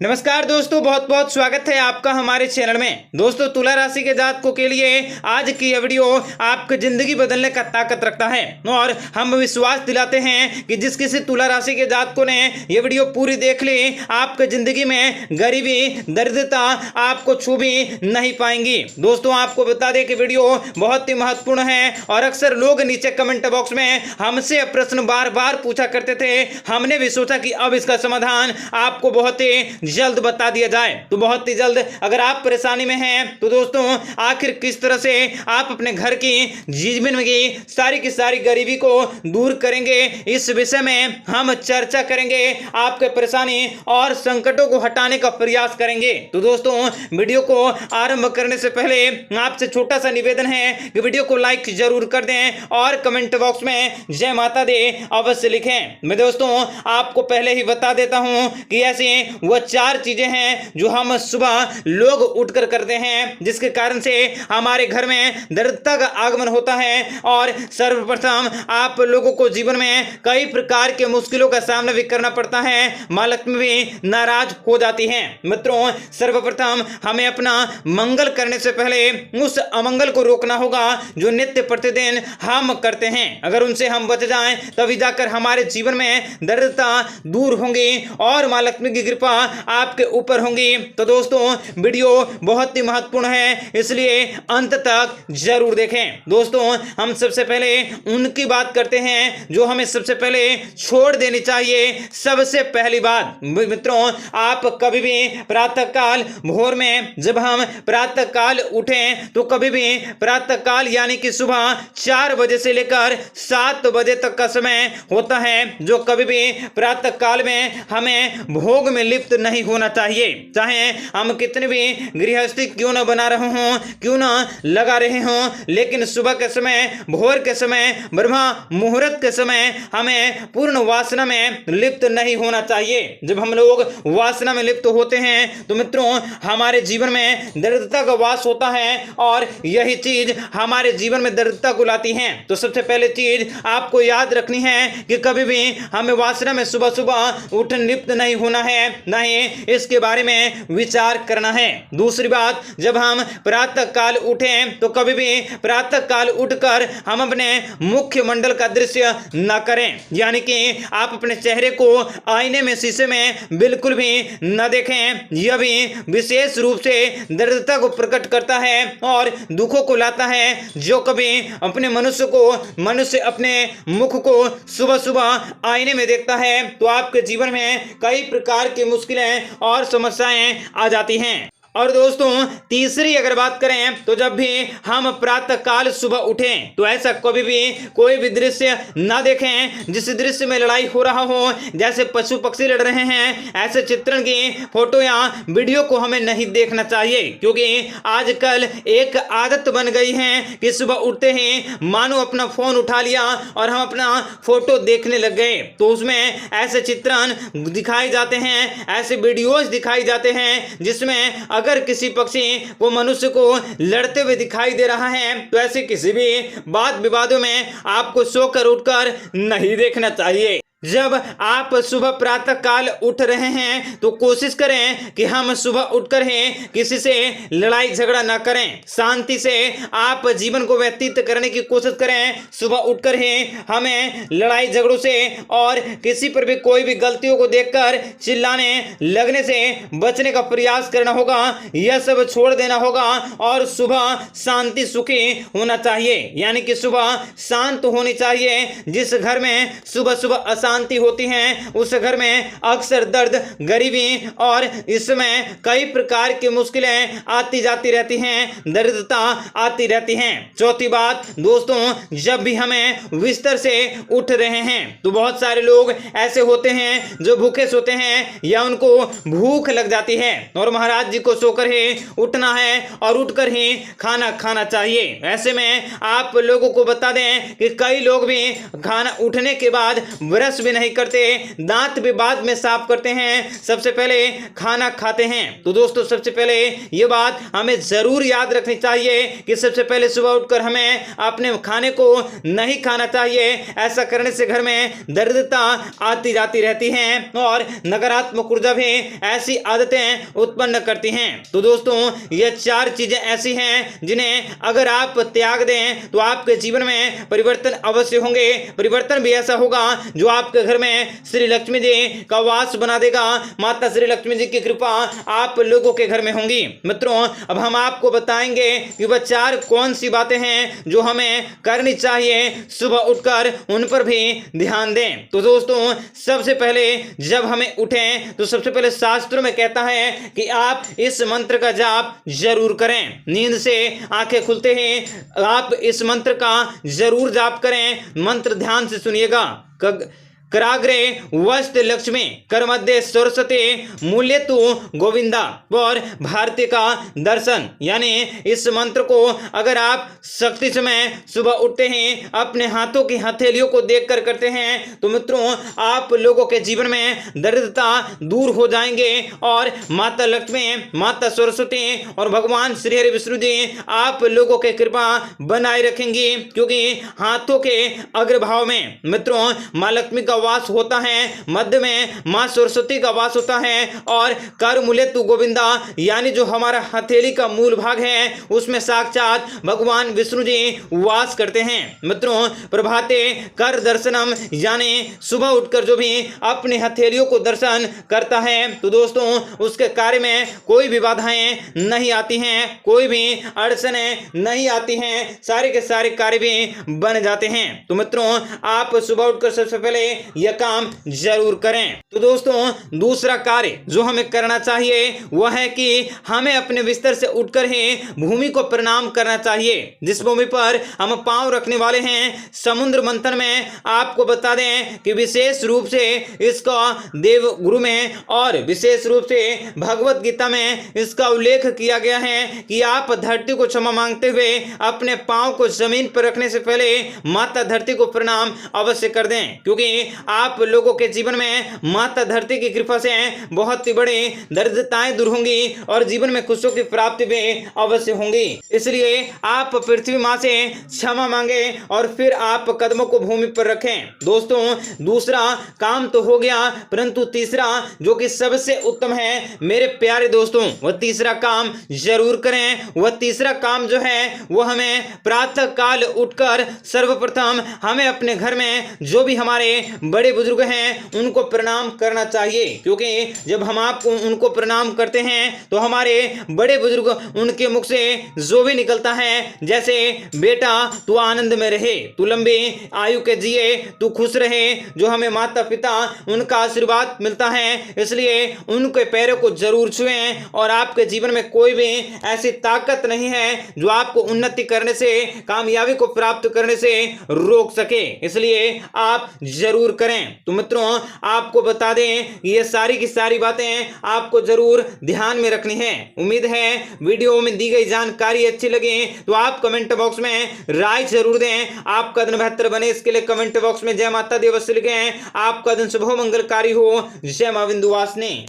नमस्कार दोस्तों, बहुत बहुत स्वागत है आपका हमारे चैनल में। दोस्तों, तुला राशि के जातकों के लिए आज की यह वीडियो आपकी जिंदगी बदलने का ताकत रखता है और हम विश्वास दिलाते हैं कि जिस किसी तुला राशि के जातकों ने यह वीडियो पूरी देख ली, आपकी जिंदगी में गरीबी दरिद्रता आपको छू भी नहीं पाएंगी। दोस्तों, आपको बता दें कि वीडियो बहुत ही महत्वपूर्ण है और अक्सर लोग नीचे कमेंट बॉक्स में हमसे प्रश्न बार बार पूछा करते थे। हमने भी सोचा कि अब इसका समाधान आपको बहुत ही जल्द बता दिया जाए। तो बहुत ही जल्द अगर आप परेशानी में हैं तो दोस्तों, आखिर किस तरह से आप अपने घर की जीवन की सारी गरीबी को दूर करेंगे, इस विषय में हम चर्चा करेंगे। आपके परेशानी और संकटों को हटाने का प्रयास करेंगे। तो दोस्तों, वीडियो को आरंभ करने से पहले आपसे छोटा सा निवेदन है कि वीडियो को लाइक जरूर कर दें और कमेंट बॉक्स में जय माता दी अवश्य लिखें। मैं दोस्तों आपको पहले ही बता देता हूं कि ऐसी वह चार चीजें हैं जो हम सुबह लोग उठकर करते हैं, जिसके कारण से हमारे घर में दरिद्रता का आगमन होता है और सर्वप्रथम आप लोगों को जीवन में कई प्रकार के मुश्किलों का सामना भी करना पड़ता है। मां लक्ष्मी भी नाराज हो जाती हैं। मित्रों, सर्वप्रथम हमें अपना मंगल करने से पहले उस अमंगल को रोकना होगा जो नित्य प्रतिदिन हम करते हैं। अगर उनसे हम बच जाएं तभी जाकर हमारे जीवन में दरिद्रता दूर होंगी और मां लक्ष्मी की कृपा आपके ऊपर होंगी। तो दोस्तों, वीडियो बहुत ही महत्वपूर्ण है, इसलिए अंत तक जरूर देखें। दोस्तों, हम सबसे पहले उनकी बात करते हैं जो हमें सबसे पहले छोड़ देनी चाहिए। सबसे पहली बात मित्रों, आप कभी भी प्रातःकाल भोर में जब हम प्रातःकाल उठें तो कभी भी प्रातःकाल यानी कि सुबह 4 बजे से लेकर 7 बजे तक का समय होता है, जो कभी भी प्रातःकाल में हमें भोग में लिप्त नहीं होना चाहिए। चाहे हम कितने भी गृहस्थी क्यों न बना रहे हों, क्यों न लगा रहे हों, लेकिन सुबह के समय, भोर के समय, ब्रह्मा मुहूर्त के समय हमें पूर्ण वासना में लिप्त नहीं होना चाहिए। जब हम लोग वासना में लिप्त होते हैं तो मित्रों, हमारे जीवन में दरिद्रता का वास होता है और यही चीज हमारे जीवन में दरिद्रता को लाती है। तो सबसे पहले चीज आपको याद रखनी है कि कभी भी हमें वासना में सुबह सुबह उठ लिप्त नहीं होना है, नहीं इसके बारे में विचार करना है। दूसरी बात, जब हम प्रातः काल उठें तो कभी भी प्रातः काल उठकर हम अपने मुख्य मंडल का दृश्य न करें, यानी कि आप अपने चेहरे को आईने में, शीशे में बिल्कुल भी न देखें। यह भी विशेष रूप से दरिद्रता को प्रकट करता है और दुखों को लाता है। जो कभी अपने मनुष्य अपने मुख को सुबह सुबह आईने में देखता है तो आपके जीवन में कई प्रकार की मुश्किलें और समस्याएं आ जाती हैं। और दोस्तों, तीसरी अगर बात करें तो जब भी हम प्रातः काल सुबह उठें तो ऐसा कभी भी कोई भी दृश्य ना देखें जिस दृश्य में लड़ाई हो रहा हो, जैसे पशु पक्षी लड़ रहे हैं, ऐसे चित्रण की फोटो या वीडियो को हमें नहीं देखना चाहिए। क्योंकि आजकल एक आदत बन गई है कि सुबह उठते ही मानो अपना फोन उठा लिया और हम अपना फोटो देखने लग गए। तो उसमें ऐसे चित्रण दिखाए जाते हैं, ऐसे वीडियोज दिखाई जाते हैं जिसमें अगर किसी पक्षी को मनुष्य को लड़ते हुए दिखाई दे रहा है तो ऐसे किसी भी वाद विवादों में आपको सोकर उठकर नहीं देखना चाहिए। जब आप सुबह प्रातः काल उठ रहे हैं तो कोशिश करें कि हम सुबह उठकर ही किसी से लड़ाई झगड़ा ना करें। शांति से आप जीवन को व्यतीत करने की कोशिश करें। सुबह उठकर ही हमें लड़ाई झगड़ों से और किसी पर भी कोई भी गलतियों को देखकर चिल्लाने लगने से बचने का प्रयास करना होगा। यह सब छोड़ देना होगा और सुबह शांति सुखी होना चाहिए, यानी कि सुबह शांत होनी चाहिए। जिस घर में सुबह सुबह शांति होती है उस घर में अक्सर दर्द, गरीबी और इसमें कई प्रकार की मुश्किलें आती जाती रहती हैं, दरिद्रता आती रहती हैं। चौथी बात दोस्तों, जब भी हमें बिस्तर से उठ रहे हैं तो बहुत सारे लोग ऐसे होते हैं जो भूखे सोते हैं या उनको भूख लग जाती है और महाराज जी को सोकर ही उठना है और उठकर ही खाना खाना चाहिए। ऐसे में आप लोगों को बता दें कि कई लोग भी खाना उठने के बाद ब्रश भी नहीं करते, दांत भी बाद में साफ करते हैं, सबसे पहले खाना खाते हैं। तो दोस्तों सबसे पहले ये बात हमें जरूर याद रखनी चाहिए कि सबसे पहले सुबह उठकर हमें अपने खाने को नहीं खाना चाहिए। ऐसा करने से घर में दरिद्रता आती जाती रहती है और नकारात्मक ऊर्जा भी ऐसी आदतें उत्पन्न करती हैं। तो दोस्तों ये 4 चीजें ऐसी हैं जिन्हें अगर आप त्याग दें तो आपके जीवन में परिवर्तन अवश्य होंगे। परिवर्तन भी ऐसा होगा जो आपके घर में श्री लक्ष्मी जी का वास बना देगा। माता श्री लक्ष्मी जी की कृपा आप लोगों के घर में होंगी। मित्रों अब हम आपको बताएंगे कि वह 4 कौन सी बातें हैं जो हमें करनी चाहिए सुबह उठकर, उन पर भी ध्यान दें। तो दोस्तों सबसे पहले जब हमें उठें तो सबसे पहले शास्त्रों में कहता है कि आप इस मंत्र का जाप जरूर करें। नींद से आंखें खुलते ही आप इस मंत्र का जरूर जाप करें। मंत्र ध्यान से सुनिएगा। कराग्रे वस्त लक्ष्मी कर मध्य सरस्वती मूल्य तू गोविंदा और भारती का दर्शन। यानी इस मंत्र को अगर आप शक्ति समय सुबह उठते ही अपने हाथों की हथेलियों को देखकर करते हैं तो मित्रों आप लोगों के जीवन में दरिद्रता दूर हो जाएंगे और माता लक्ष्मी, माता सरस्वती और भगवान श्री हरि विष्णु जी आप लोगों के कृपा बनाए रखेंगी। क्योंकि हाथों के अग्रभाव में मित्रों माँ लक्ष्मी का वास होता है, मध्य में मां सरस्वती का वास होता है और कर मूल्य तू गोविंदा यानी जो हमारा हथेली का मूल भाग है उसमें साक्षात भगवान विष्णु जी वास करते हैं। मित्रों प्रभाते कर दर्शनम यानी सुबह उठकर जो भी अपनी हथेलियों को दर्शन करता है तो दोस्तों उसके कार्य में कोई भी बाधाएं नहीं आती हैं, कोई भी अड़चनें नहीं आती हैं, सारे के सारे कार्य भी बन जाते हैं। तो मित्रों आप सुबह उठकर सबसे पहले यह काम जरूर करें। तो दोस्तों दूसरा कार्य जो हमें करना चाहिए वह है कि हमें अपने बिस्तर से उठकर ही भूमि को प्रणाम करना चाहिए। जिस भूमि पर हम पांव रखने वाले हैं, समुद्र मंथन में आपको बता दें कि विशेष रूप से इसका देव गुरु में और विशेष रूप से भगवत गीता में इसका उल्लेख किया गया है कि आप धरती को क्षमा मांगते हुए अपने पांव को जमीन पर रखने से पहले माता धरती को प्रणाम अवश्य कर दें। क्योंकि आप लोगों के जीवन में माता धरती की कृपा से बहुत ही बड़ी दरिद्रताएं दूर होंगी और जीवन में खुशियों की प्राप्ति भी अवश्य होंगी। इसलिए आप पृथ्वी मां से क्षमा मांगे और फिर आप कदमों को भूमि पर रखें। दोस्तों दूसरा काम तो हो गया, परंतु तीसरा जो कि सबसे उत्तम है मेरे प्यारे दोस्तों, वह तीसरा काम जरूर करें। वह तीसरा काम जो है वह हमें प्रातः काल उठकर सर्वप्रथम हमें अपने घर में जो भी हमारे बड़े बुजुर्ग हैं उनको प्रणाम करना चाहिए। क्योंकि जब हम आपको उनको प्रणाम करते हैं तो हमारे बड़े बुजुर्ग उनके मुख से जो भी निकलता है जैसे बेटा तू आनंद में रहे, तू लंबी आयु के जिए, तू खुश रहे, जो हमें माता पिता उनका आशीर्वाद मिलता है। इसलिए उनके पैरों को जरूर छुएं और आपके जीवन में कोई भी ऐसी ताकत नहीं है जो आपको उन्नति करने से, कामयाबी को प्राप्त करने से रोक सके। इसलिए आप जरूर करें। तो मित्रों आपको बता दें ये सारी की सारी बातें आपको जरूर ध्यान में रखनी है। उम्मीद है वीडियो में दी गई जानकारी अच्छी लगी तो आप कमेंट बॉक्स में राय जरूर दें। आपका दिन बेहतर बने इसके लिए कमेंट बॉक्स में जय माता दी अवश्य लिखें। आपका दिन शुभ मंगलकारी हो। जय मां विंध्यवासिनी।